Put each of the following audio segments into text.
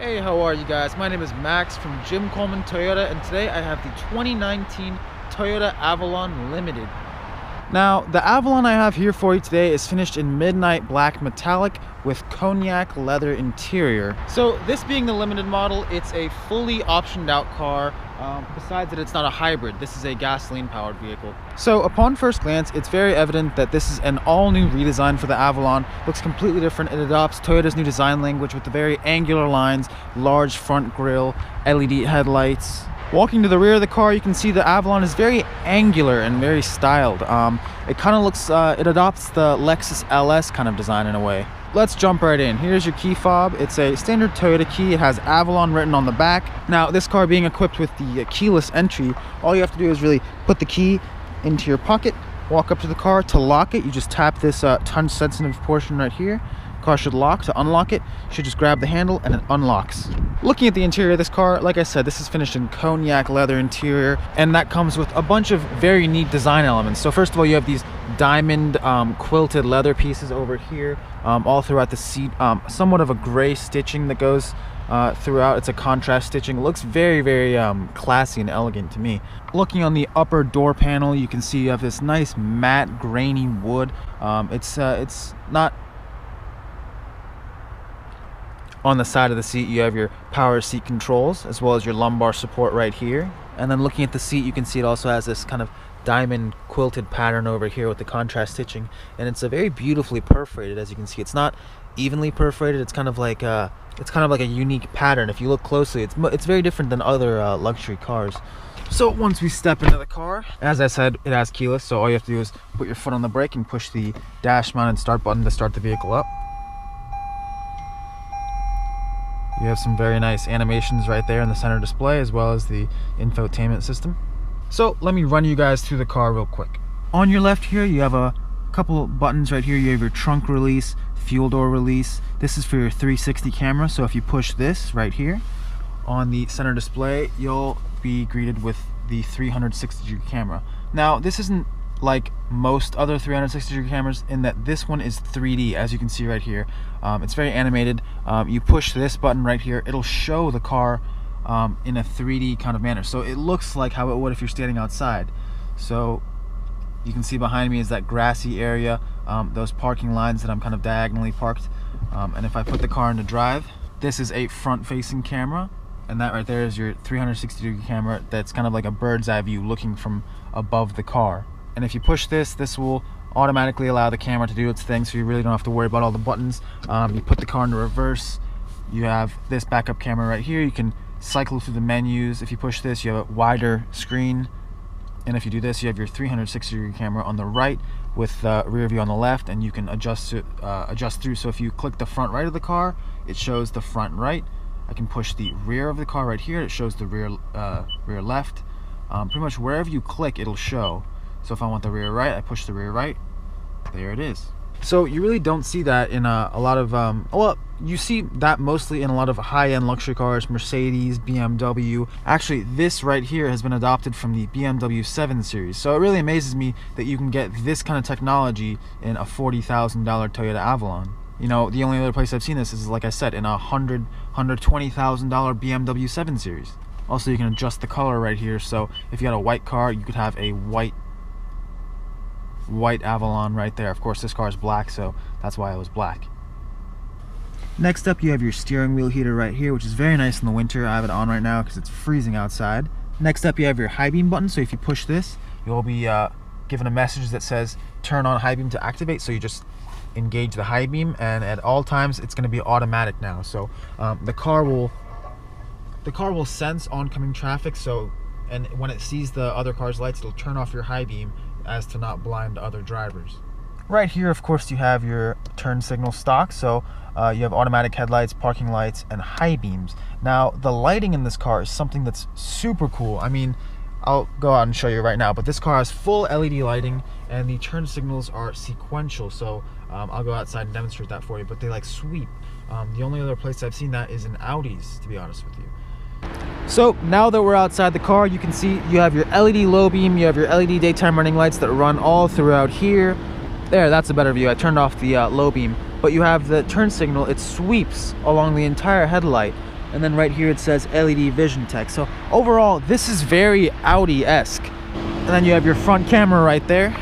Hey, how are you guys? My name is Max from Jim Coleman Toyota, and today I have the 2019 Toyota Avalon Limited. Now, the Avalon I have here for you today is finished in midnight black metallic with cognac leather interior. So this being the limited model, it's a fully optioned out car. Besides that, it's not a hybrid. This is a gasoline powered vehicle. So upon first glance, it's very evident that this is an all new redesign for the Avalon. Looks completely different. It adopts Toyota's new design language with the very angular lines, large front grille, LED headlights. Walking to the rear of the car, you can see the Avalon is very angular and very styled. It kind of looks, it adopts the Lexus LS kind of design in a way. Let's jump right in. Here's your key fob. It's a standard Toyota key. It has Avalon written on the back. Now, this car being equipped with the keyless entry, all you have to do is really put the key into your pocket, walk up to the car. To lock it, you just tap this touch sensitive portion right here. Car should lock. To unlock it, you should just grab the handle and it unlocks. Looking at the interior of this car, like I said, this is finished in cognac leather interior, and that comes with a bunch of very neat design elements. So first of all, you have these diamond quilted leather pieces over here, all throughout the seat. Somewhat of a gray stitching that goes throughout. It's a contrast stitching. It looks very classy and elegant to me. Looking on the upper door panel, you can see you have this nice matte grainy wood. It's not. On the side of the seat, you have your power seat controls as well as your lumbar support right here. And then looking at the seat, you can see it also has this kind of diamond quilted pattern over here with the contrast stitching, and it's a very beautifully perforated. As you can see, it's not evenly perforated. It's kind of like a unique pattern. If you look closely, it's very different than other luxury cars. So once we step into the car, as I said, it has keyless, so all you have to do is put your foot on the brake and push the dash mounted start button to start the vehicle up. You have some very nice animations right there in the center display, as well as the infotainment system. So let me run you guys through the car real quick. On your left here, you have a couple buttons right here. You have your trunk release, fuel door release. This is for your 360 camera. So if you push this right here on the center display, you'll be greeted with the 360 degree camera. Now, this isn't like most other 360 degree cameras in that this one is 3D, as you can see right here. It's very animated. You push this button right here, it'll show the car in a 3D kind of manner, so it looks like how it would if you're standing outside. So you can see behind me is that grassy area, those parking lines that I'm kind of diagonally parked, and if I put the car into drive, this is a front facing camera, and that right there is your 360 degree camera. That's kind of like a bird's eye view looking from above the car. And if you push this, this will automatically allow the camera to do its thing, so you really don't have to worry about all the buttons. You put the car into reverse, you have this backup camera right here. You can cycle through the menus. If you push this, you have a wider screen, and if you do this, you have your 360 degree camera on the right with rear view on the left, and you can adjust through. So if you click the front right of the car, it shows the front right. I can push the rear of the car right here, it shows the rear left. Pretty much wherever you click, it'll show. So if I want the rear right, I push the rear right. There it is. So you really don't see that in a lot of, well, you see that mostly in a lot of high-end luxury cars, Mercedes, BMW. Actually, this right here has been adopted from the BMW 7 Series. So it really amazes me that you can get this kind of technology in a $40,000 Toyota Avalon. You know, the only other place I've seen this is, like I said, in a $120,000 BMW 7 Series. Also, you can adjust the color right here. So if you had a white car, you could have a white Avalon right there. Of course, this car is black, so that's why it was black. Next up, you have your steering wheel heater right here, which is very nice in the winter. I have it on right now because it's freezing outside. Next up, you have your high beam button. So if you push this, you'll be given a message that says turn on high beam to activate. So you just engage the high beam, and at all times it's going to be automatic now. So the car will sense oncoming traffic, so, and when it sees the other car's lights, it'll turn off your high beam as to not blind other drivers. Right here, of course, you have your turn signal stock. So you have automatic headlights, parking lights, and high beams. Now, the lighting in this car is something that's super cool. I mean, I'll go out and show you right now, but this car has full LED lighting, and the turn signals are sequential. So I'll go outside and demonstrate that for you, but they like sweep. The only other place I've seen that is in Audis, to be honest with you. So now that we're outside the car, you can see you have your LED low beam, you have your LED daytime running lights that run all throughout here. There, that's a better view. I turned off the low beam, but you have the turn signal. It sweeps along the entire headlight. And then right here it says LED vision tech. So overall, this is very Audi-esque. And then you have your front camera right there.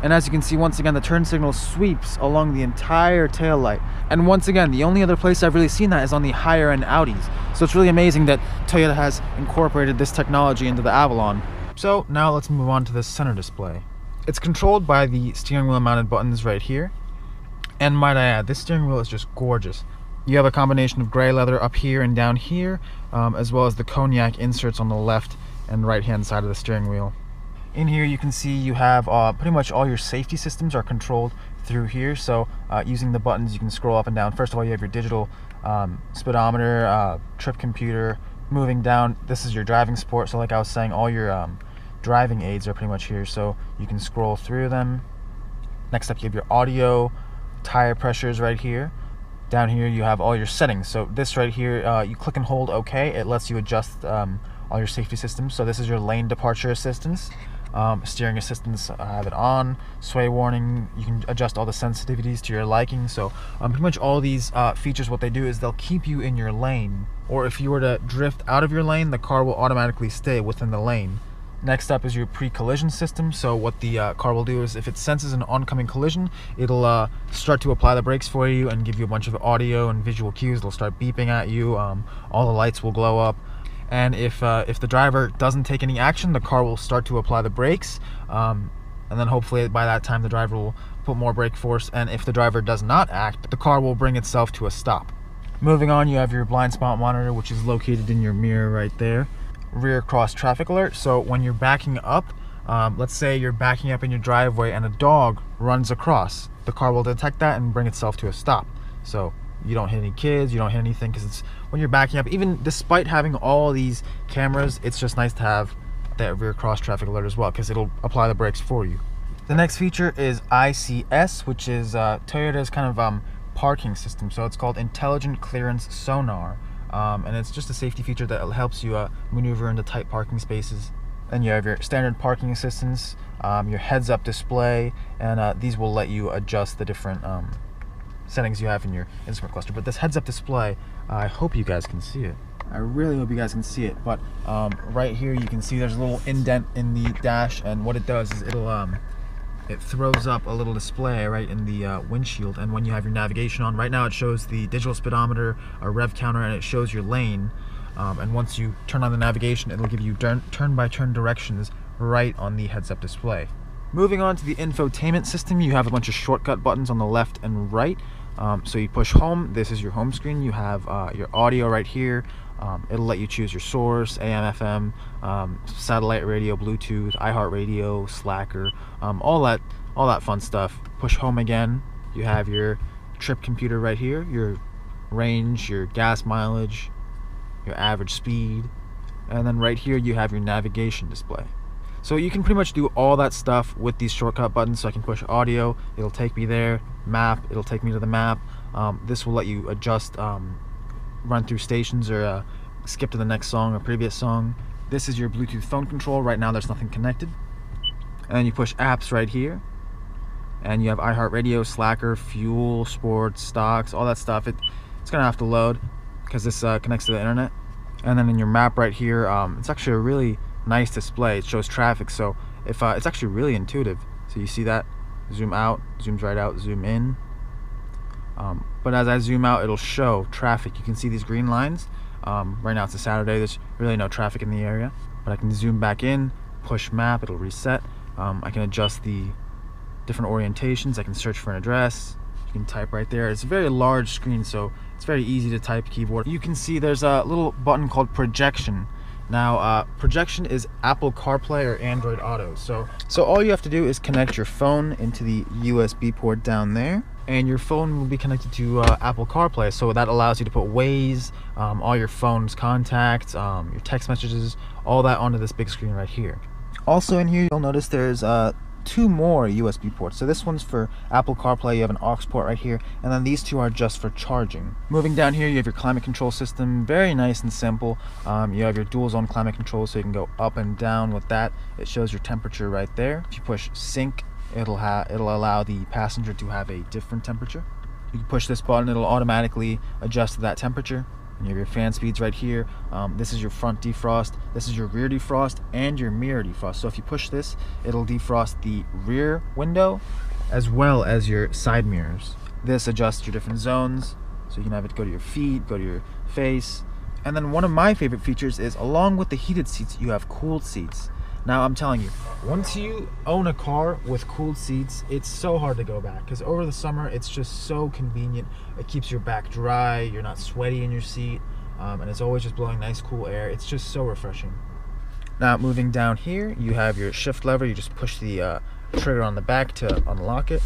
And as you can see, once again, the turn signal sweeps along the entire taillight. And once again, the only other place I've really seen that is on the higher end Audis. So it's really amazing that Toyota has incorporated this technology into the Avalon. So now let's move on to the center display. It's controlled by the steering wheel mounted buttons right here. And might I add, this steering wheel is just gorgeous. You have a combination of gray leather up here and down here, as well as the cognac inserts on the left and right hand side of the steering wheel. In here you can see you have pretty much all your safety systems are controlled through here. So using the buttons you can scroll up and down. First of all, you have your digital speedometer, trip computer. Moving down, this is your driving support. So like I was saying, all your driving aids are pretty much here, so you can scroll through them. Next up you have your audio, tire pressures right here. Down here you have all your settings. So this right here, you click and hold OK. It lets you adjust all your safety systems. So this is your lane departure assistance. Steering assistance, I have it on. Sway warning, you can adjust all the sensitivities to your liking. So pretty much all these features, what they do is they'll keep you in your lane, or if you were to drift out of your lane, the car will automatically stay within the lane. Next up is your pre-collision system. So what the car will do is if it senses an oncoming collision, it'll start to apply the brakes for you and give you a bunch of audio and visual cues. It'll start beeping at you, all the lights will glow up. And if the driver doesn't take any action, the car will start to apply the brakes, and then hopefully by that time the driver will put more brake force, and if the driver does not act, the car will bring itself to a stop. Moving on, you have your blind spot monitor, which is located in your mirror right there. Rear cross traffic alert, so when you're backing up, let's say you're backing up in your driveway and a dog runs across, the car will detect that and bring itself to a stop. So you don't hit any kids, you don't hit anything, because it's when you're backing up, even despite having all these cameras, it's just nice to have that rear cross traffic alert as well, because it'll apply the brakes for you. The next feature is ICS, which is Toyota's kind of parking system. So it's called Intelligent Clearance Sonar, and it's just a safety feature that helps you maneuver into tight parking spaces. Then you have your standard parking assistance, your heads-up display, and these will let you adjust the different settings you have in your instrument cluster. But this heads-up display, I hope you guys can see it. I really hope you guys can see it. But right here you can see there's a little indent in the dash, and what it does is it throws up a little display right in the windshield. And when you have your navigation on, right now it shows the digital speedometer, a rev counter, and it shows your lane. And once you turn on the navigation, it'll give you turn-by-turn directions right on the heads-up display. Moving on to the infotainment system, you have a bunch of shortcut buttons on the left and right. So you push home, this is your home screen. You have your audio right here. It'll let you choose your source, AM, FM, satellite radio, Bluetooth, iHeartRadio, Slacker, all that fun stuff. Push home again. You have your trip computer right here, your range, your gas mileage, your average speed, and then right here you have your navigation display. So you can pretty much do all that stuff with these shortcut buttons. So I can push audio, it'll take me there. Map, it'll take me to the map. This will let you adjust, run through stations, or skip to the next song or previous song. This is your Bluetooth phone control. Right now there's nothing connected. And then you push apps right here. And you have iHeartRadio, Slacker, Fuel, Sports, Stocks, all that stuff. It's gonna have to load because this connects to the internet. And then in your map right here, it's actually a really nice display. It shows traffic, so if it's actually really intuitive. So you see that, zoom out, zooms right out, zoom in. But as I zoom out, it'll show traffic. You can see these green lines. Right now it's a Saturday, there's really no traffic in the area, but I can zoom back in, push map, it'll reset. I can adjust the different orientations. I can search for an address. You can type right there. It's a very large screen, so it's very easy to type keyboard. You can see there's a little button called projection. Now, projection is Apple CarPlay or Android Auto. So all you have to do is connect your phone into the USB port down there, and your phone will be connected to Apple CarPlay. So that allows you to put Waze, all your phone's contacts, your text messages, all that onto this big screen right here. Also in here, you'll notice there's 2 more USB ports. So this one's for Apple CarPlay, you have an aux port right here, and then these 2 are just for charging. Moving down here, you have your climate control system, very nice and simple. You have your dual zone climate control, so you can go up and down with that. It shows your temperature right there. If you push sync, it'll allow the passenger to have a different temperature. You can push this button, it'll automatically adjust to that temperature. You have your fan speeds right here. This is your front defrost, this is your rear defrost, and your mirror defrost. So if you push this, it'll defrost the rear window as well as your side mirrors. This adjusts your different zones, so you can have it go to your feet, go to your face. And then one of my favorite features is, along with the heated seats, you have cooled seats. Now I'm telling you, once you own a car with cooled seats, it's so hard to go back, because over the summer it's just so convenient. It keeps your back dry, you're not sweaty in your seat, and it's always just blowing nice cool air. It's just so refreshing. Now moving down here, you have your shift lever. You just push the trigger on the back to unlock it.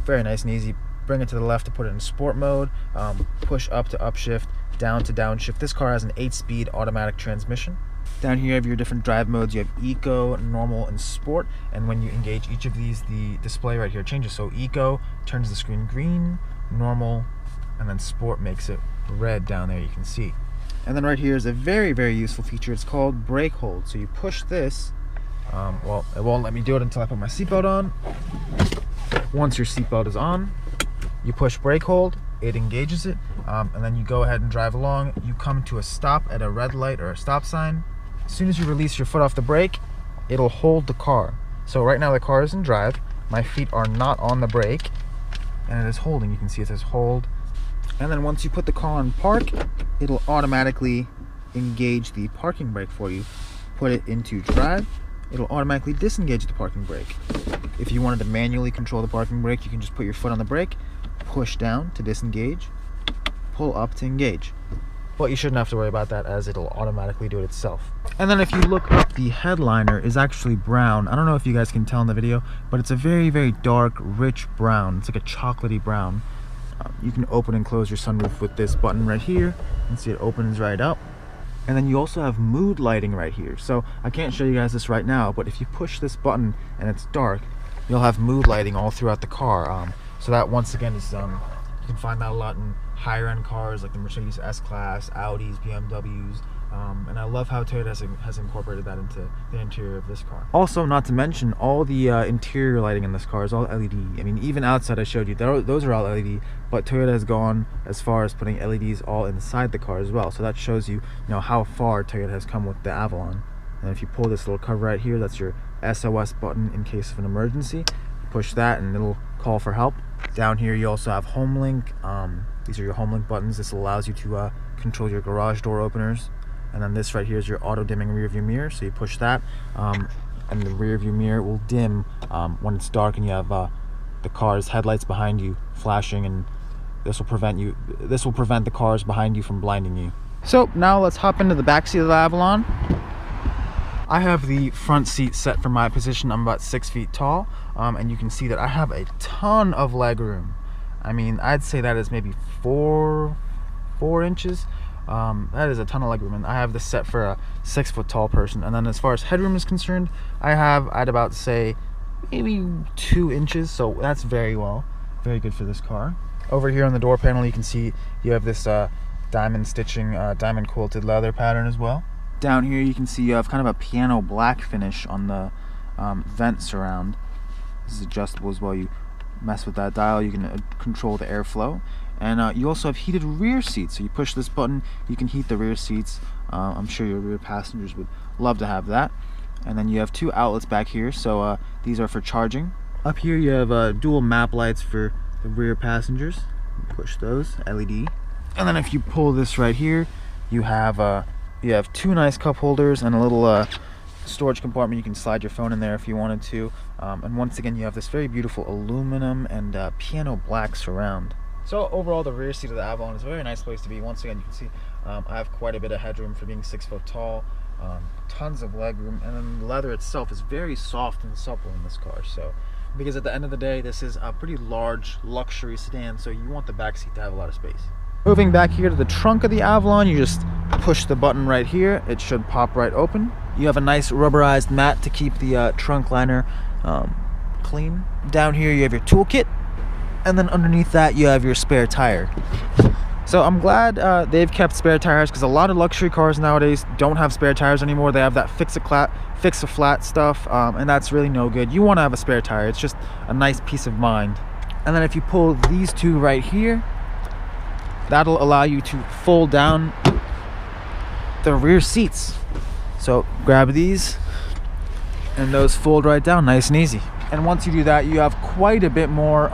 Very nice and easy. Bring it to the left to put it in sport mode. Push up to upshift, down to downshift. This car has an 8-speed automatic transmission. Down here you have your different drive modes. You have Eco, Normal, and Sport. And when you engage each of these, the display right here changes. So Eco turns the screen green, Normal, and then Sport makes it red down there, you can see. And then right here is a very, very useful feature. It's called brake hold. So you push this. Well, it won't let me do it until I put my seatbelt on. Once your seatbelt is on, you push brake hold, it engages it, and then you go ahead and drive along. You come to a stop at a red light or a stop sign. As soon as you release your foot off the brake, it'll hold the car. So right now the car is in drive, my feet are not on the brake, and it is holding. You can see it says hold. And then once you put the car on park, it'll automatically engage the parking brake for you. Put it into drive, it'll automatically disengage the parking brake. If you wanted to manually control the parking brake, you can just put your foot on the brake, push down to disengage, pull up to engage. But you shouldn't have to worry about that, as it'll automatically do it itself. And then if you look up, the headliner is actually brown. I don't know if you guys can tell in the video, but it's a very, very dark, rich brown. It's like a chocolatey brown. You can open and close your sunroof with this button right here. You can see it opens right up. And then you also have mood lighting right here. So I can't show you guys this right now, but if you push this button and it's dark, you'll have mood lighting all throughout the car. So that, once again, is you can find that a lot in higher end cars like the Mercedes S-Class, Audis, BMWs, and I love how Toyota has incorporated that into the interior of this car. Also, not to mention, all the interior lighting in this car is all LED. I mean, even outside I showed you, those are all LED, but Toyota has gone as far as putting LEDs all inside the car as well. So that shows you, how far Toyota has come with the Avalon. And if you pull this little cover right here, that's your SOS button in case of an emergency. Push that and it'll call for help. Down here you also have Homelink. These are your Homelink buttons. This allows you to control your garage door openers. And then this right here is your auto dimming rear view mirror. So you push that, and the rear view mirror will dim when it's dark and you have the car's headlights behind you flashing, and this will prevent the cars behind you from blinding you. So now let's hop into the back seat of the Avalon. I have the front seat set for my position. I'm about 6 feet tall, and you can see that I have a ton of leg room. I mean, I'd say that is maybe 4 inches. That is a ton of leg room, and I have this set for a 6 foot tall person. And then as far as headroom is concerned, I'd about say maybe 2 inches, so that's very good for this car. Over here on the door panel, you can see you have this diamond stitching, diamond quilted leather pattern as well. Down here you can see you have kind of a piano black finish on the vent surround. This is adjustable as well. You mess with that dial, you can control the airflow. And you also have heated rear seats. So you push this button, you can heat the rear seats. I'm sure your rear passengers would love to have that. And then you have 2 outlets back here, so these are for charging. Up here you have dual map lights for the rear passengers. Push those, LED. And then if you pull this right here, you have 2 nice cup holders and a little storage compartment. You can slide your phone in there if you wanted to. And once again, you have this very beautiful aluminum and piano black surround. So overall, the rear seat of the Avalon is a very nice place to be. Once again, you can see I have quite a bit of headroom for being 6 foot tall. Tons of leg room, and then the leather itself is very soft and supple in this car. So, because at the end of the day, this is a pretty large luxury sedan, so you want the back seat to have a lot of space. Moving back here to the trunk of the Avalon, you just push the button right here. It should pop right open. You have a nice rubberized mat to keep the trunk liner clean. Down here you have your toolkit, and then underneath that you have your spare tire. So I'm glad they've kept spare tires, because a lot of luxury cars nowadays don't have spare tires anymore. They have that fix-a-flat stuff, and that's really no good. You want to have a spare tire. It's just a nice peace of mind. And then if you pull these 2 right here, that'll allow you to fold down the rear seats. So grab these and those fold right down nice and easy. And once you do that, you have quite a bit more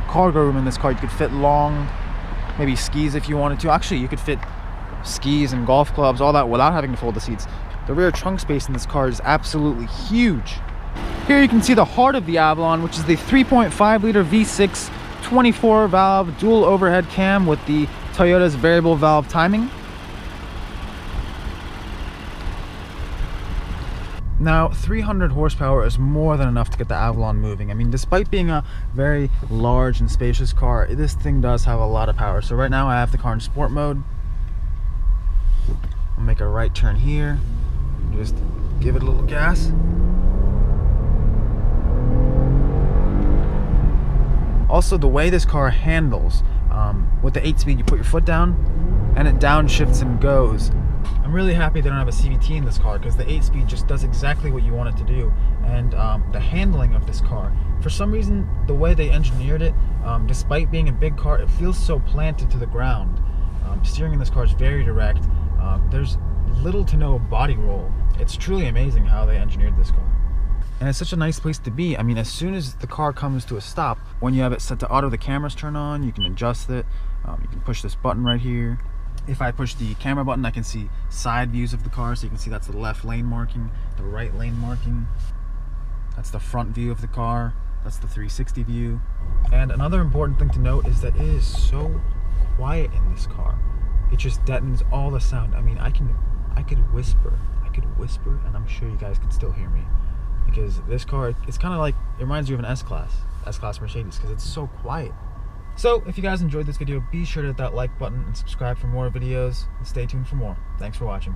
cargo room in this car. You could fit long, maybe skis if you wanted to. Actually, you could fit skis and golf clubs, all that, without having to fold the seats. The rear trunk space in this car is absolutely huge. Here you can see the heart of the Avalon, which is the 3.5 liter V6 24 valve dual overhead cam with the Toyota's variable valve timing. Now, 300 horsepower is more than enough to get the Avalon moving. I mean, despite being a very large and spacious car, this thing does have a lot of power. So right now I have the car in sport mode. I'll make a right turn here. Just give it a little gas. Also, the way this car handles, with the 8-speed, you put your foot down and it downshifts and goes. I'm really happy they don't have a CVT in this car, because the 8-speed just does exactly what you want it to do. And the handling of this car, for some reason, the way they engineered it, despite being a big car, it feels so planted to the ground. Steering in this car is very direct. There's little to no body roll. It's truly amazing how they engineered this car. And it's such a nice place to be. I mean, as soon as the car comes to a stop, when you have it set to auto, the cameras turn on, you can adjust it. You can push this button right here. If I push the camera button, I can see side views of the car. So you can see that's the left lane marking, the right lane marking. That's the front view of the car. That's the 360 view. And another important thing to note is that it is so quiet in this car. It just deadens all the sound. I mean, I could whisper, and I'm sure you guys can still hear me. Because this car, it's kind of like, it reminds you of an S-Class Mercedes, because it's so quiet. So, if you guys enjoyed this video, be sure to hit that like button and subscribe for more videos, and stay tuned for more. Thanks for watching.